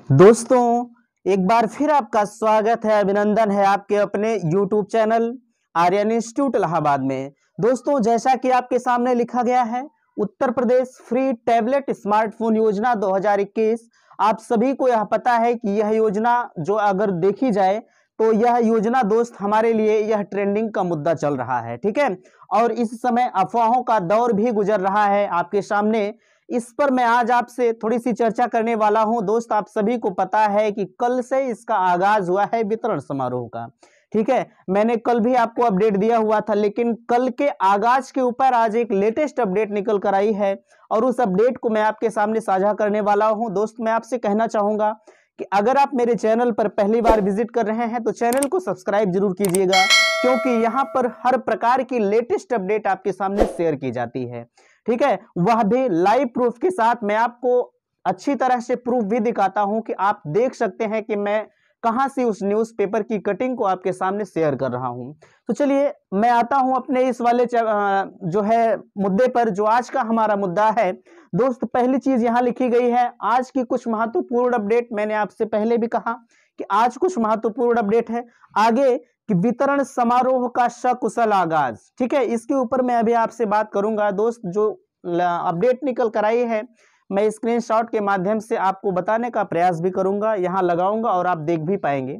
दोस्तों, एक बार फिर आपका स्वागत है, अभिनंदन है आपके अपने YouTube channel Aryan institute Allahabad में। दोस्तों, जैसा कि आपके सामने लिखा गया है, Uttar Pradesh free tablet smartphone योजना 2021। आप सभी को यह पता है कि यह योजना जो अगर देखी जाए तो यह योजना दोस्त हमारे लिए यह ट्रेंडिंग का मुद्दा चल रहा है, ठीक है। और इस समय अफवाहों का दौर भी गुजर रहा है आपके सामने। इस पर मैं आज आपसे थोड़ी सी चर्चा करने वाला हूं। दोस्त, आप सभी को पता है कि कल से इसका आगाज हुआ है वितरण समारोह का, ठीक है। मैंने कल भी आपको अपडेट दिया हुआ था, लेकिन कल के आगाज के ऊपर आज एक लेटेस्ट अपडेट निकल कर आई है और उस अपडेट को मैं आपके सामने साझा करने वाला हूं। दोस्त, मैं आपसे कहना चाहूंगा कि अगर आप मेरे चैनल पर पहली बार विजिट कर रहे हैं तो चैनल को सब्सक्राइब जरूर कीजिएगा, क्योंकि यहां पर हर प्रकार की लेटेस्ट अपडेट आपके सामने शेयर की जाती है, ठीक है। वह भी लाइव प्रूफ के साथ। मैं आपको अच्छी तरह से प्रूफ भी दिखाता हूं कि आप देख सकते हैं कि मैं कहां से उस न्यूज़पेपर की कटिंग को आपके सामने शेयर कर रहा हूं। तो चलिए मैं आता हूं अपने इस वाले जो है मुद्दे पर, जो आज का हमारा मुद्दा है। दोस्त, पहली चीज यहां लिखी गई है, आज की कुछ महत्वपूर्ण अपडेट। मैंने आपसे पहले भी कहा कि आज कुछ महत्वपूर्ण अपडेट है। आगे कि वितरण समारोह का सकुशल आगाज, ठीक है। इसके ऊपर मैं अभी आपसे बात करूंगा। दोस्त, जो अपडेट निकल कर आई है, मैं स्क्रीनशॉट के माध्यम से आपको बताने का प्रयास भी करूंगा, यहां लगाऊंगा और आप देख भी पाएंगे।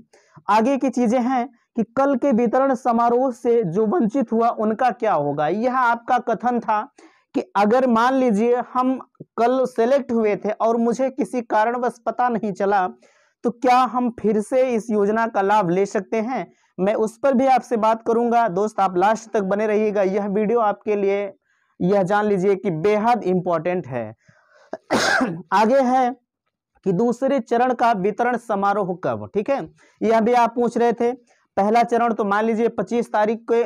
आगे की चीजें हैं कि कल के वितरण समारोह से जो वंचित हुआ उनका क्या होगा। यह आपका कथन था कि अगर मान लीजिए हम कल सेलेक्ट हुए थे और मुझे किसी कारणवश पता नहीं चला, तो क्या हम फिर से इस योजना का लाभ ले सकते हैं। मैं उस पर भी आपसे बात करूंगा। दोस्त, आप लास्ट तक बने रहिएगा, यह वीडियो आपके लिए यह जान लीजिए कि बेहद इंपॉर्टेंट है। आगे है कि दूसरे चरण का वितरण समारोह कब, ठीक है। यह भी आप पूछ रहे थे। पहला चरण तो मान लीजिए 25 तारीख के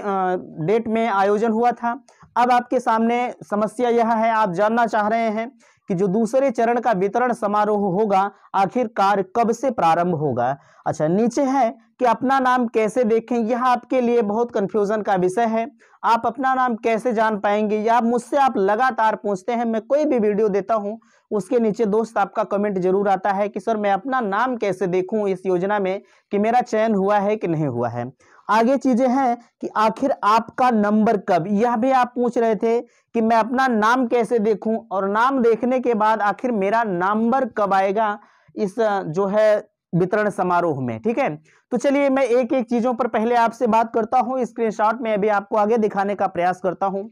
डेट में आयोजन हुआ था। अब आपके सामने समस्या यह है, आप जानना चाह रहे हैं कि जो दूसरे चरण का वितरण समारोह होगा आखिरकार कब से प्रारंभ होगा। अच्छा, नीचे है कि अपना नाम कैसे देखें। यह आपके लिए बहुत कंफ्यूजन का विषय है। आप अपना नाम कैसे जान पाएंगे, या मुझसे आप लगातार पूछते हैं। मैं कोई भी वीडियो देता हूं उसके नीचे दोस्त आपका कमेंट जरूर आता है कि सर मैं अपना नाम कैसे देखूं इस योजना में, कि मेरा चयन हुआ है कि नहीं हुआ है। आगे चीजें हैं कि आखिर आपका नंबर कब, यह भी आप पूछ रहे थे कि मैं अपना नाम कैसे देखूं, और नाम देखने के बाद आखिर मेरा नंबर कब आएगा इस जो है वितरण समारोह में, ठीक है। तो चलिए मैं एक एक चीजों पर पहले आपसे बात करता हूं। स्क्रीनशॉट में अभी आपको आगे दिखाने का प्रयास करता हूं।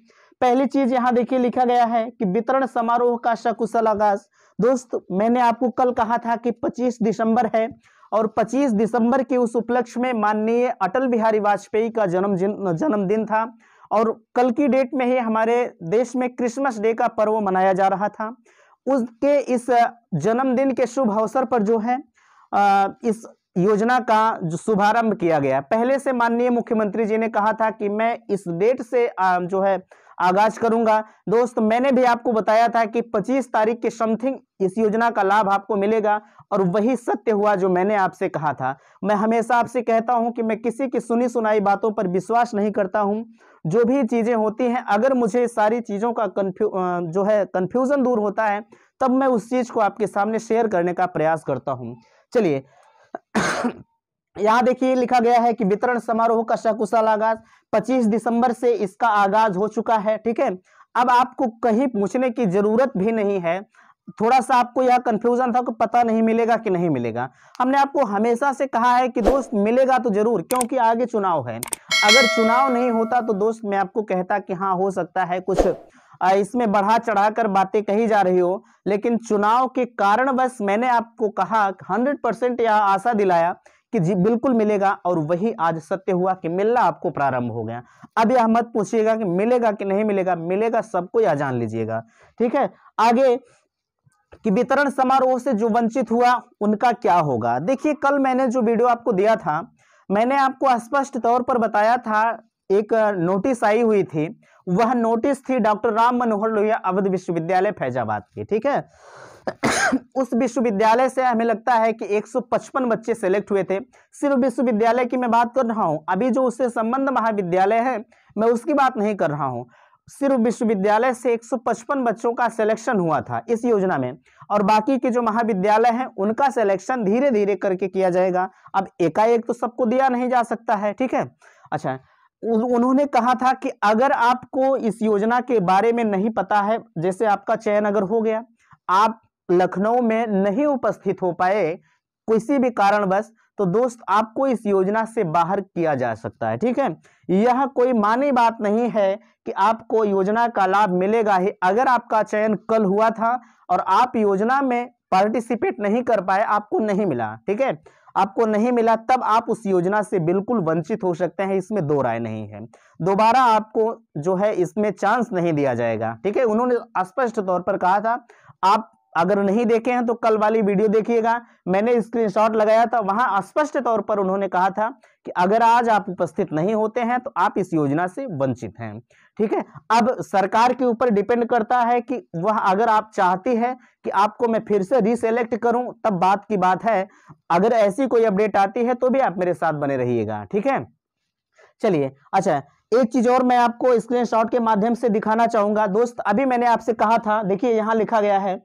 पहली चीज यहां देखिए लिखा गया है कि वितरण समारोह का सकुशल आगाज। दोस्त, मैंने आपको कल कहा था कि 25 दिसंबर है और 25 दिसंबर के उस उपलक्ष्य में माननीय अटल बिहारी वाजपेयी का जन्मदिन था, और कल की डेट में ही हमारे देश में क्रिसमस डे का पर्व मनाया जा रहा था। उसके इस जन्मदिन के शुभ अवसर पर जो है इस योजना का जो शुभारंभ किया गया। पहले से माननीय मुख्यमंत्री जी ने कहा था कि मैं इस डेट से जो है आगाज करूंगा। दोस्त, मैंने भी आपको बताया था कि 25 तारीख के समथिंग इस योजना का लाभ आपको मिलेगा, और वही सत्य हुआ जो मैंने आपसे कहा था। मैं हमेशा आपसे कहता हूं कि मैं किसी की सुनी सुनाई बातों पर विश्वास नहीं करता हूं। जो भी चीजें होती हैं, अगर मुझे सारी चीजों का जो है कंफ्यूजन दूर होता है, तब मैं उस चीज को आपके सामने शेयर करने का प्रयास करता हूं। चलिए यहां देखिए लिखा गया है कि वितरण समारोह का सकुशल आगाज 25 दिसंबर से इसका आगाज हो चुका है, ठीक है। अब आपको कहीं पूछने की जरूरत भी नहीं है। थोड़ा सा आपको यह कंफ्यूजन था कि पता नहीं मिलेगा कि नहीं मिलेगा। हमने आपको हमेशा से कहा है कि दोस्त मिलेगा तो जरूर, क्योंकि आगे चुनाव है। अगर चुनाव नहीं होता तो दोस्त मैं आपको कहता कि हाँ हो सकता है कुछ इसमें बढ़ा चढ़ाकर बातें कही जा रही हो, लेकिन चुनाव के कारण बस मैंने आपको कहा 100% यह आशा दिलाया कि जी बिल्कुल मिलेगा, और वही आज सत्य हुआ कि मिलना आपको प्रारंभ हो गया। अब यह मत पूछिएगा कि मिलेगा कि नहीं मिलेगा, मिलेगा सबको, यह जान लीजिएगा, ठीक है। आगे कि वितरण समारोह से जो वंचित हुआ उनका क्या होगा। देखिए कल मैंने जो वीडियो आपको दिया था, मैंने आपको स्पष्ट तौर पर बताया था, एक नोटिस आई हुई थी। वह नोटिस थी डॉक्टर राम मनोहर लोहिया अवध विश्वविद्यालय फैजाबाद की, ठीक है। उस विश्वविद्यालय से हमें लगता है कि 155 बच्चे सेलेक्ट हुए थे। सिर्फ विश्वविद्यालय की मैं बात कर रहा हूं, अभी जो उससे संबंध महाविद्यालय है मैं उसकी बात नहीं कर रहा हूं। सिर्फ विश्वविद्यालय से 155 बच्चों का सिलेक्शन हुआ था इस योजना में, और बाकी के जो महाविद्यालय हैं उनका सिलेक्शन धीरे धीरे करके किया जाएगा। अब एकाएक तो सबको दिया नहीं जा सकता है, ठीक है। अच्छा, उन्होंने कहा था कि अगर आपको इस योजना के बारे में नहीं पता है, जैसे आपका चयन अगर हो गया, आप लखनऊ में नहीं उपस्थित हो पाए किसी भी कारणवश, तो दोस्त आपको इस योजना से बाहर किया जा सकता है, ठीक है। यह कोई मानी बात नहीं है कि आपको योजना का लाभ मिलेगा ही। अगर आपका चयन कल हुआ था और आप योजना में पार्टिसिपेट नहीं कर पाए, आपको नहीं मिला, ठीक है, आपको नहीं मिला, तब आप उस योजना से बिल्कुल वंचित हो सकते हैं, इसमें दो राय नहीं है। दोबारा आपको जो है इसमें चांस नहीं दिया जाएगा, ठीक है। उन्होंने स्पष्ट तौर पर कहा था, आप अगर नहीं देखे हैं तो कल वाली वीडियो देखिएगा, मैंने स्क्रीनशॉट लगाया था, वहां स्पष्ट तौर पर उन्होंने कहा था कि अगर आज आप उपस्थित नहीं होते हैं तो आप इस योजना से वंचित हैं, ठीक है। अब सरकार के ऊपर डिपेंड करता है कि वह अगर आप चाहती है कि आपको मैं फिर से रीसेलेक्ट करूं, तब बात की बात है। अगर ऐसी कोई अपडेट आती है तो भी आप मेरे साथ बने रहिएगा, ठीक है। चलिए, अच्छा, एक चीज और मैं आपको स्क्रीनशॉट के माध्यम से दिखाना चाहूंगा दोस्त। अभी मैंने आपसे कहा था, देखिए यहां लिखा गया है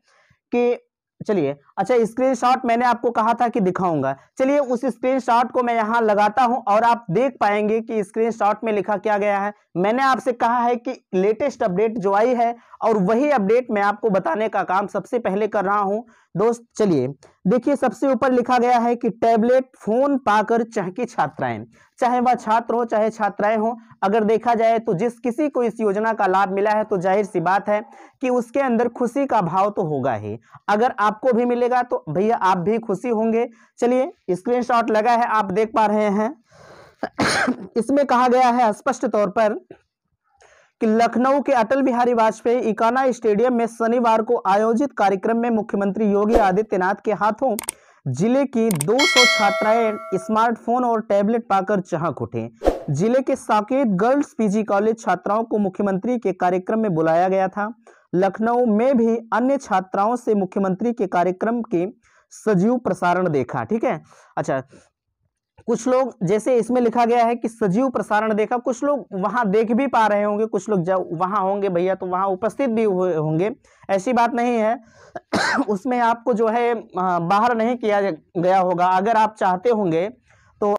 कि चलिए, अच्छा, स्क्रीनशॉट मैंने आपको कहा था कि दिखाऊंगा। चलिए उस स्क्रीनशॉट को मैं यहां लगाता हूं और आप देख पाएंगे कि स्क्रीनशॉट में लिखा क्या गया है। मैंने आपसे कहा है कि लेटेस्ट अपडेट जो आई है, और वही अपडेट मैं आपको बताने का काम सबसे पहले कर रहा हूं दोस्त। चलिए देखिए, सबसे ऊपर लिखा गया है कि टैबलेट फोन पाकर चहकी छात्राएं, चाहे वह छात्र हो चाहे छात्राएं हो। अगर देखा जाए तो जिस किसी को इस योजना का लाभ मिला है तो जाहिर सी बात है कि उसके अंदर खुशी का भाव तो होगा ही। अगर आपको भी मिलेगा तो भैया आप भी खुशी होंगे। चलिए, स्क्रीनशॉट लगा है, आप देख पा रहे हैं। इसमें कहा गया है स्पष्ट तौर पर कि लखनऊ के अटल बिहारी वाजपेयी इकाना स्टेडियम में शनिवार को आयोजित कार्यक्रम में मुख्यमंत्री योगी आदित्यनाथ के हाथों जिले की 200 छात्राएं स्मार्टफोन और टैबलेट पाकर चहक उठे। जिले के साकेत गर्ल्स पीजी कॉलेज छात्राओं को मुख्यमंत्री के कार्यक्रम में बुलाया गया था। लखनऊ में भी अन्य छात्राओं से मुख्यमंत्री के कार्यक्रम के सजीव प्रसारण देखा, ठीक है। अच्छा, कुछ लोग, जैसे इसमें लिखा गया है कि सजीव प्रसारण देखा, कुछ लोग वहां देख भी पा रहे होंगे, कुछ लोग जब वहां होंगे भैया तो वहां उपस्थित भी हुए होंगे, ऐसी बात नहीं है। उसमें आपको जो है बाहर नहीं किया गया होगा। अगर आप चाहते होंगे तो,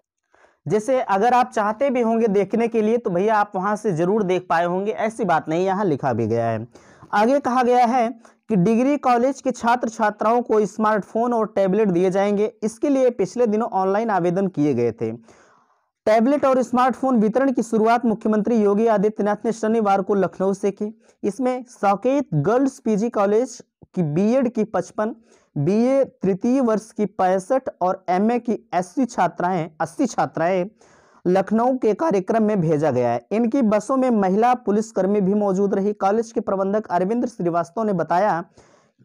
जैसे अगर आप चाहते भी होंगे देखने के लिए तो भैया आप वहां से जरूर देख पाए होंगे, ऐसी बात नहीं, यहाँ लिखा भी गया है। आगे कहा गया है कि डिग्री कॉलेज के छात्र छात्राओं को स्मार्टफोन और टैबलेट दिए जाएंगे। इसके लिए पिछले दिनों ऑनलाइन आवेदन किए गए थे। टैबलेट और स्मार्टफोन वितरण की शुरुआत मुख्यमंत्री योगी आदित्यनाथ ने शनिवार को लखनऊ से की। इसमें साकेत गर्ल्स पीजी कॉलेज की बीएड की 55, बीए तृतीय वर्ष की 65 और एमए की 80 छात्राएं लखनऊ के कार्यक्रम में भेजा गया है। इनकी बसों में महिला पुलिसकर्मी भी मौजूद रही। कॉलेज के प्रबंधक अरविंद श्रीवास्तव ने बताया,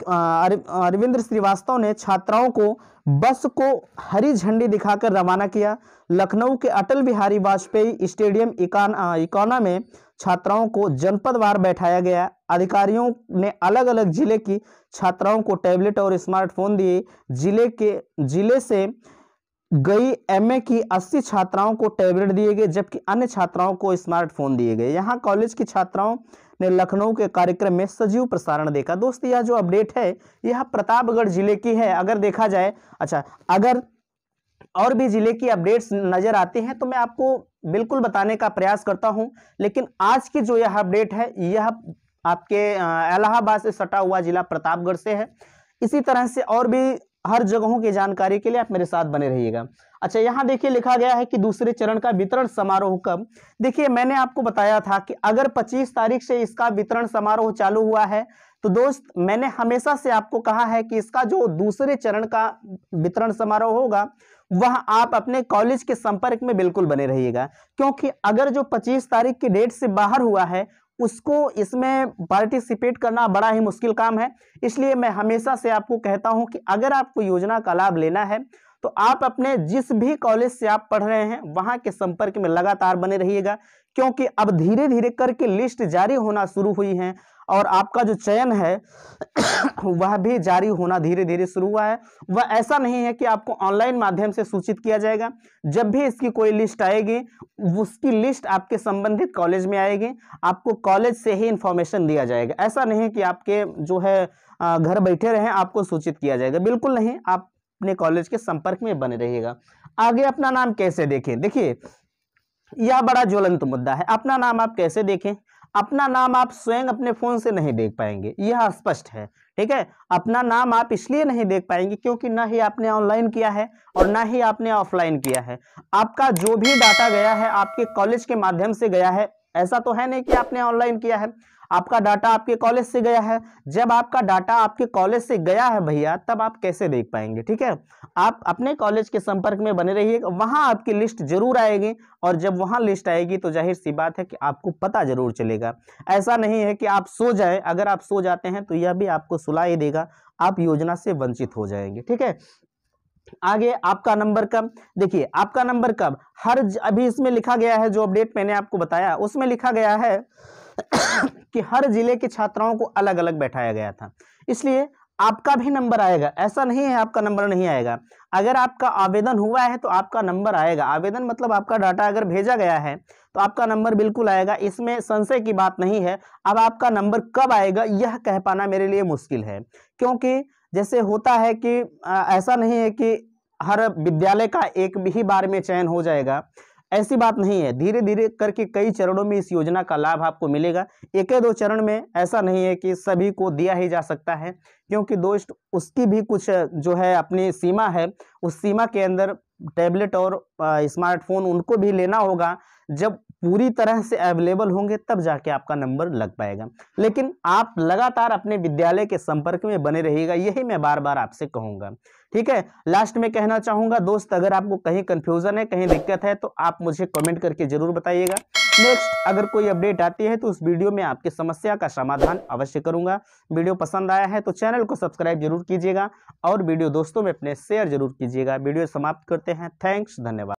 अरविंद श्रीवास्तव ने छात्राओं को बस को हरी झंडी दिखाकर रवाना किया। लखनऊ के अटल बिहारी वाजपेयी स्टेडियम इकाना में छात्राओं को जनपदवार बैठाया गया। अधिकारियों ने अलग अलग जिले की छात्राओं को टैबलेट और स्मार्टफोन दिए। जिले से गई एमए की 80 छात्राओं को टैबलेट दिए गए, जबकि अन्य छात्राओं को स्मार्टफोन दिए गए। यहाँ कॉलेज की छात्राओं ने लखनऊ के कार्यक्रम में सजीव प्रसारण देखा। दोस्त, यह जो अपडेट है यह प्रतापगढ़ जिले की है। अगर देखा जाए, अच्छा, अगर और भी जिले की अपडेट्स नजर आती हैं तो मैं आपको बिल्कुल बताने का प्रयास करता हूं, लेकिन आज की जो यह अपडेट है यह आपके इलाहाबाद से सटा हुआ जिला प्रतापगढ़ से है। इसी तरह से और भी हर जगहों की जानकारी के लिए आप मेरे साथ बने रहिएगा। अच्छा, यहाँ देखिए लिखा गया है कि दूसरे चरण का वितरण समारोह कब। देखिए, मैंने आपको बताया था कि अगर 25 तारीख से इसका वितरण समारोह चालू हुआ है तो दोस्त, मैंने हमेशा से आपको कहा है कि इसका जो दूसरे चरण का वितरण समारोह होगा वह आप अपने कॉलेज के संपर्क में बिल्कुल बने रहिएगा, क्योंकि अगर जो 25 तारीख की डेट से बाहर हुआ है उसको इसमें पार्टिसिपेट करना बड़ा ही मुश्किल काम है। इसलिए मैं हमेशा से आपको कहता हूं कि अगर आपको योजना का लाभ लेना है तो आप अपने जिस भी कॉलेज से आप पढ़ रहे हैं वहां के संपर्क में लगातार बने रहिएगा, क्योंकि अब धीरे धीरे करके लिस्ट जारी होना शुरू हुई है। और आपका जो चयन है वह भी जारी होना धीरे धीरे शुरू हुआ है। वह ऐसा नहीं है कि आपको ऑनलाइन माध्यम से सूचित किया जाएगा। जब भी इसकी कोई लिस्ट आएगी, उसकी लिस्ट आपके संबंधित कॉलेज में आएगी, आपको कॉलेज से ही इंफॉर्मेशन दिया जाएगा। ऐसा नहीं है कि आपके जो है घर बैठे रहें, आपको सूचित किया जाएगा, बिल्कुल नहीं। आप अपने कॉलेज के संपर्क में बने रहिएगा। आगे अपना नाम कैसे देखें, देखिए यह बड़ा ज्वलंत मुद्दा है। अपना नाम आप कैसे देखें? अपना नाम आप स्वयं अपने फोन से नहीं देख पाएंगे, यह स्पष्ट है, ठीक है। अपना नाम आप इसलिए नहीं देख पाएंगे क्योंकि ना ही आपने ऑनलाइन किया है और ना ही आपने ऑफलाइन किया है। आपका जो भी डाटा गया है आपके कॉलेज के माध्यम से गया है, ऐसा तो है नहीं कि आपने ऑनलाइन किया है। आपका डाटा आपके कॉलेज से गया है। जब आपका डाटा आपके कॉलेज से गया है भैया, तब आप कैसे देख पाएंगे, ठीक है। आप अपने कॉलेज के संपर्क में बने रहिएगा, वहां आपकी लिस्ट जरूर आएगी, और जब वहां लिस्ट आएगी तो जाहिर सी बात है कि आपको पता जरूर चलेगा। ऐसा नहीं है कि आप सो जाए, अगर आप सो जाते हैं तो यह भी आपको सुला ही देगा, आप योजना से वंचित हो जाएंगे, ठीक है। आगे आपका नंबर कब, देखिए आपका नंबर कब, अभी इसमें लिखा गया है, जो अपडेट मैंने आपको बताया उसमें लिखा गया है कि हर जिले के छात्राओं को अलग अलग बैठाया गया था, इसलिए आपका भी नंबर आएगा। ऐसा नहीं है आपका नंबर नहीं आएगा। अगर आपका आवेदन हुआ है तो आपका नंबर आएगा। आवेदन मतलब आपका डाटा अगर भेजा गया है तो आपका नंबर बिल्कुल आएगा, इसमें संशय की बात नहीं है। अब आपका नंबर कब आएगा यह कह पाना मेरे लिए मुश्किल है, क्योंकि जैसे होता है कि ऐसा नहीं है कि हर विद्यालय का एक ही बार में चयन हो जाएगा, ऐसी बात नहीं है। धीरे धीरे करके कई चरणों में इस योजना का लाभ आपको मिलेगा। एक दो चरण में ऐसा नहीं है कि सभी को दिया ही जा सकता है, क्योंकि दोस्त उसकी भी कुछ जो है अपनी सीमा है। उस सीमा के अंदर टैबलेट और स्मार्टफोन उनको भी लेना होगा। जब पूरी तरह से अवेलेबल होंगे तब जाके आपका नंबर लग पाएगा। लेकिन आप लगातार अपने विद्यालय के संपर्क में बने रहिएगा, यही मैं बार बार आपसे कहूंगा, ठीक है। लास्ट में कहना चाहूंगा दोस्त, अगर आपको कहीं कंफ्यूजन है, कहीं दिक्कत है, तो आप मुझे कमेंट करके जरूर बताइएगा। नेक्स्ट अगर कोई अपडेट आती है तो उस वीडियो में आपकी समस्या का समाधान अवश्य करूंगा। वीडियो पसंद आया है तो चैनल को सब्सक्राइब जरूर कीजिएगा और वीडियो दोस्तों में अपने शेयर जरूर कीजिएगा। वीडियो समाप्त करते हैं। थैंक्स, धन्यवाद।